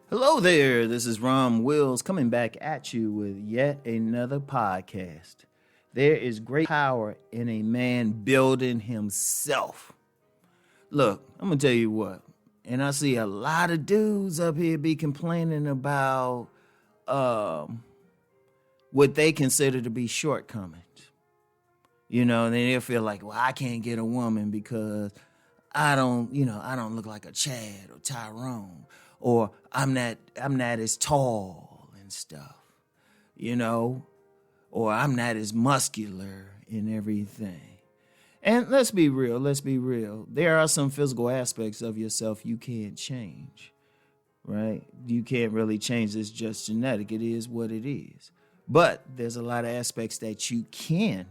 Hello there, this is Rom Wills coming back at you with yet another podcast. There is great power in a man building himself. Look, I'm going to tell you what, and I see a lot of dudes up here be complaining about what they consider to be shortcomings. You know, and then they'll feel like, well, I can't get a woman because I don't look like a Chad or Tyrone, or I'm not as tall and stuff, or I'm not as muscular and everything. And let's be real. There are some physical aspects of yourself you can't change, right? You can't really change. It's just genetic. It is what it is. But there's a lot of aspects that you can,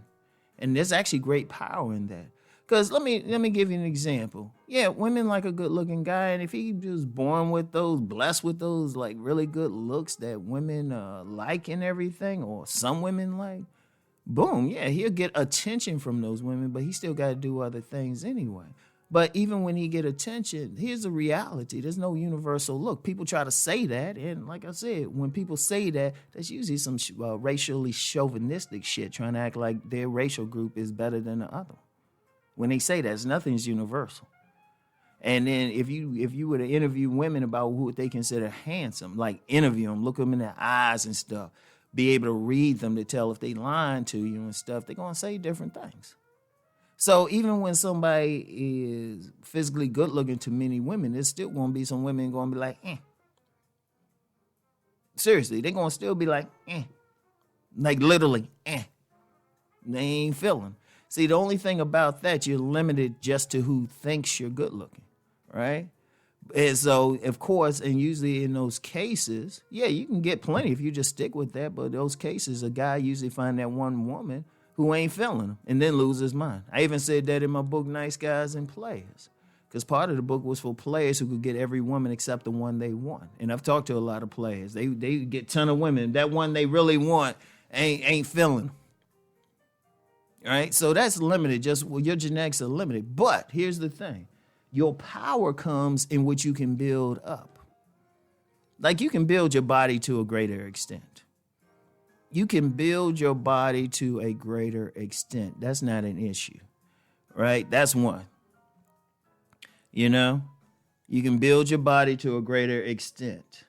and there's actually great power in that. Because let me give you an example. Yeah, women like a good-looking guy, and if he was blessed with those like really good looks that women like and everything, or some women like, boom, yeah, he'll get attention from those women, but he still got to do other things anyway. But even when he get attention, here's the reality. There's no universal look. People try to say that, and like I said, when people say that, that's usually some racially chauvinistic shit, trying to act like their racial group is better than the other. When they say that, nothing's universal. And then if you were to interview women about who they consider handsome, like interview them, look them in their eyes and stuff, be able to read them to tell if they lying to you and stuff, they're going to say different things. So even when somebody is physically good looking to many women, there's still going to be some women going to be like, eh. Seriously, they're going to still be like, eh. Like literally, eh. They ain't feeling. See, the only thing about that, you're limited just to who thinks you're good looking, right? And so, of course, and usually in those cases, yeah, you can get plenty if you just stick with that. But those cases, a guy usually find that one woman who ain't feeling him and then lose his mind. I even said that in my book, Nice Guys and Players, because part of the book was for players who could get every woman except the one they want. And I've talked to a lot of players. They get a ton of women. That one they really want ain't feeling them. Right? So that's limited. Your genetics are limited. But here's the thing. Your power comes in what you can build up. Like you can build your body to a greater extent. You can build your body to a greater extent. That's not an issue. Right? That's one. You can build your body to a greater extent.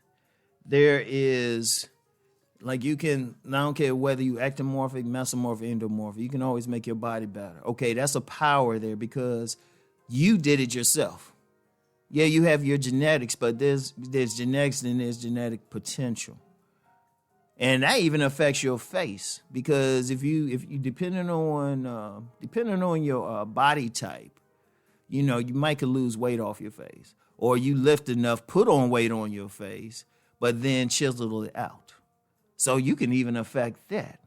There is... Like I don't care whether you ectomorphic, mesomorphic, endomorphic, you can always make your body better. Okay, that's a power there because you did it yourself. Yeah, you have your genetics, but there's genetics and there's genetic potential. And that even affects your face because if you depending on your body type, you might could lose weight off your face, or you lift enough, put on weight on your face, but then chisel it out. So you can even affect that.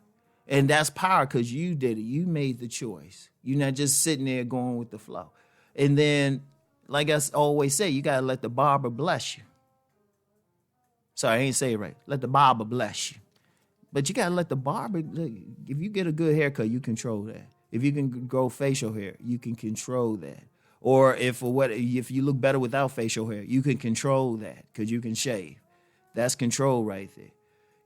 And that's power because you did it. You made the choice. You're not just sitting there going with the flow. And then, like I always say, you got to let the barber bless you. Sorry, I ain't say it right. Let the barber bless you. But you got to let the barber, if you get a good haircut, you control that. If you can grow facial hair, you can control that. Or if you look better without facial hair, you can control that because you can shave. That's control right there.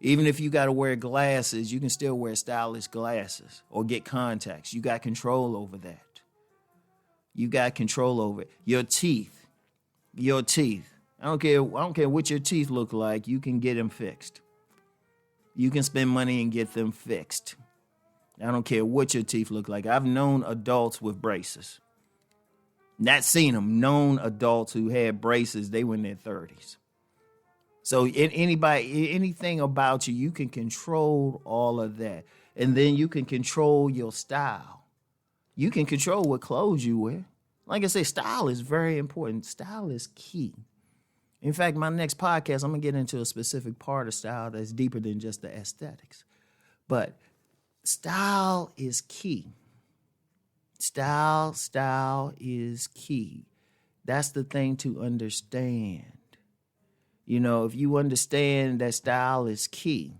Even if you got to wear glasses, you can still wear stylish glasses or get contacts. You got control over that. You got control over it. Your teeth. I don't care what your teeth look like. You can get them fixed. You can spend money and get them fixed. I don't care what your teeth look like. I've known adults with braces. Not seen them. Known adults who had braces. They were in their 30s. So anything about you, you can control all of that. And then you can control your style. You can control what clothes you wear. Like I say, style is very important. Style is key. In fact, my next podcast, I'm going to get into a specific part of style that's deeper than just the aesthetics. But style is key. Style is key. That's the thing to understand. If you understand that style is key,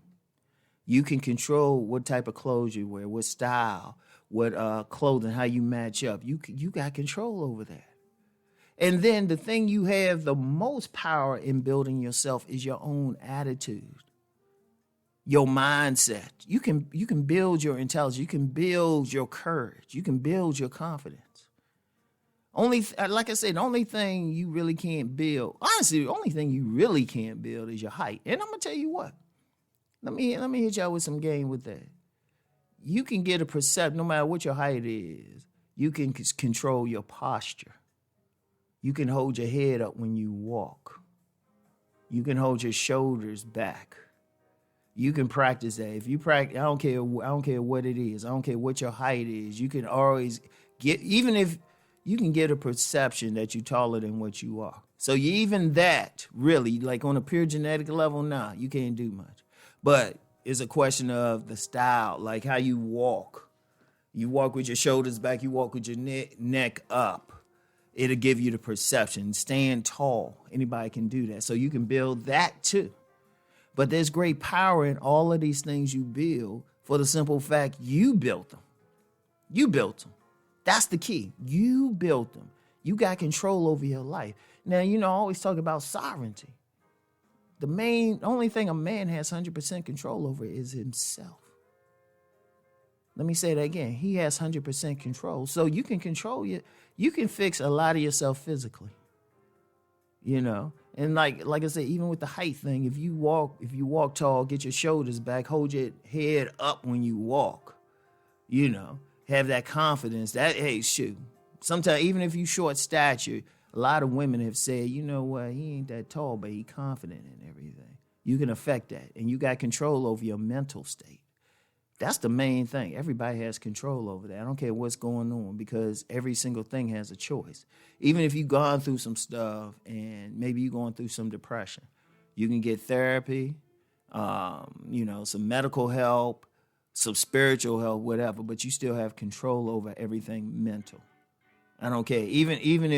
you can control what type of clothes you wear, what style, what clothing, how you match up. You got control over that. And then the thing you have the most power in building yourself is your own attitude, your mindset. You can build your intelligence. You can build your courage. You can build your confidence. Like I said, the only thing you really can't build, honestly, the only thing you really can't build is your height. And I'm gonna tell you what. Let me hit y'all with some game with that. You can get a perception, no matter what your height is. You can control your posture. You can hold your head up when you walk. You can hold your shoulders back. You can practice that. If you practice, I don't care what it is. I don't care what your height is. You can always get, even if you can get a perception that you're taller than what you are. So even that, really, like on a pure genetic level, nah, you can't do much. But it's a question of the style, like how you walk. You walk with your shoulders back. You walk with your neck up. It'll give you the perception. Stand tall. Anybody can do that. So you can build that too. But there's great power in all of these things you build for the simple fact you built them. You built them. That's the key. You built them. You got control over your life. Now, I always talk about sovereignty. The only thing a man has 100% control over is himself. Let me say that again. He has 100% control. So you can control you can fix a lot of yourself physically. And like I said, even with the height thing, if you walk tall, get your shoulders back, hold your head up when you walk, have that confidence that, hey, shoot. Sometimes even if you short stature, a lot of women have said, you know what, he ain't that tall, but he confident in everything. You can affect that. And you got control over your mental state. That's the main thing. Everybody has control over that. I don't care what's going on because every single thing has a choice. Even if you've gone through some stuff and maybe you're going through some depression, you can get therapy, some medical help, some spiritual help, whatever, but you still have control over everything mental. I don't care. Even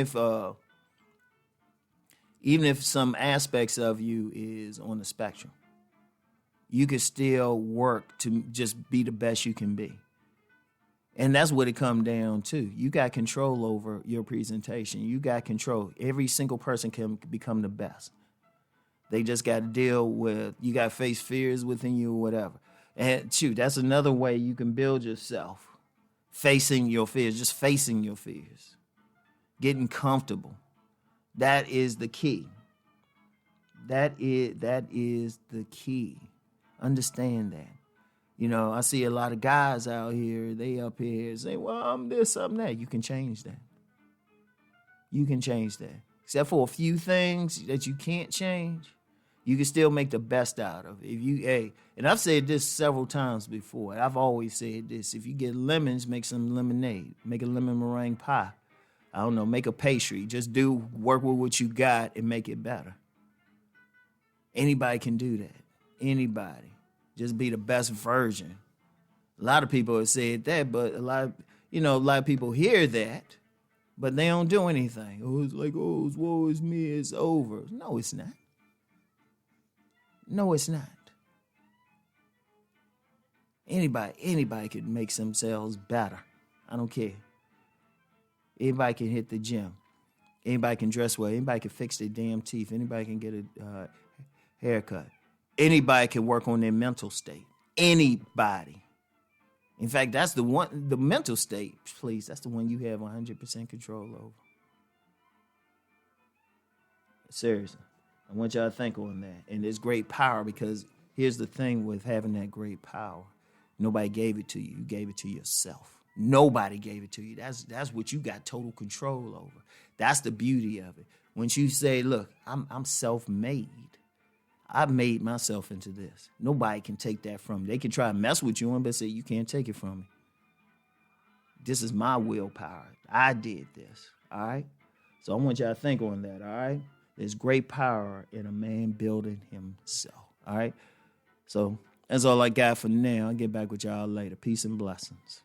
if some aspects of you is on the spectrum, you can still work to just be the best you can be. And that's what it comes down to. You got control over your presentation. You got control. Every single person can become the best. They just got to deal with, you got to face fears within you or whatever. And shoot, that's another way you can build yourself. Facing your fears, just facing your fears. Getting comfortable. That is the key. That is the key. Understand that. I see a lot of guys out here, they up here say, well, I'm this, I'm that. You can change that. You can change that. Except for a few things that you can't change, you can still make the best out of it. And I've said this several times before. I've always said this. If you get lemons, make some lemonade. Make a lemon meringue pie. I don't know, make a pastry. Just work with what you got and make it better. Anybody can do that. Anybody. Just be the best version. A lot of people have said that, but a lot of people hear that, but they don't do anything. It's like, woe is me, it's over. No, it's not. No, it's not. Anybody can make themselves better. I don't care. Anybody can hit the gym. Anybody can dress well. Anybody can fix their damn teeth. Anybody can get a haircut. Anybody can work on their mental state. Anybody. In fact, that's the mental state, please, that's the one you have 100% control over. Seriously. I want y'all to think on that. And there's great power because here's the thing with having that great power. Nobody gave it to you. You gave it to yourself. Nobody gave it to you. That's what you got total control over. That's the beauty of it. Once you say, look, I'm self-made. I've made myself into this. Nobody can take that from me. They can try to mess with you, but say, you can't take it from me. This is my willpower. I did this, all right? So I want y'all to think on that, all right? There's great power in a man building himself, all right? So that's all I got for now. I'll get back with y'all later. Peace and blessings.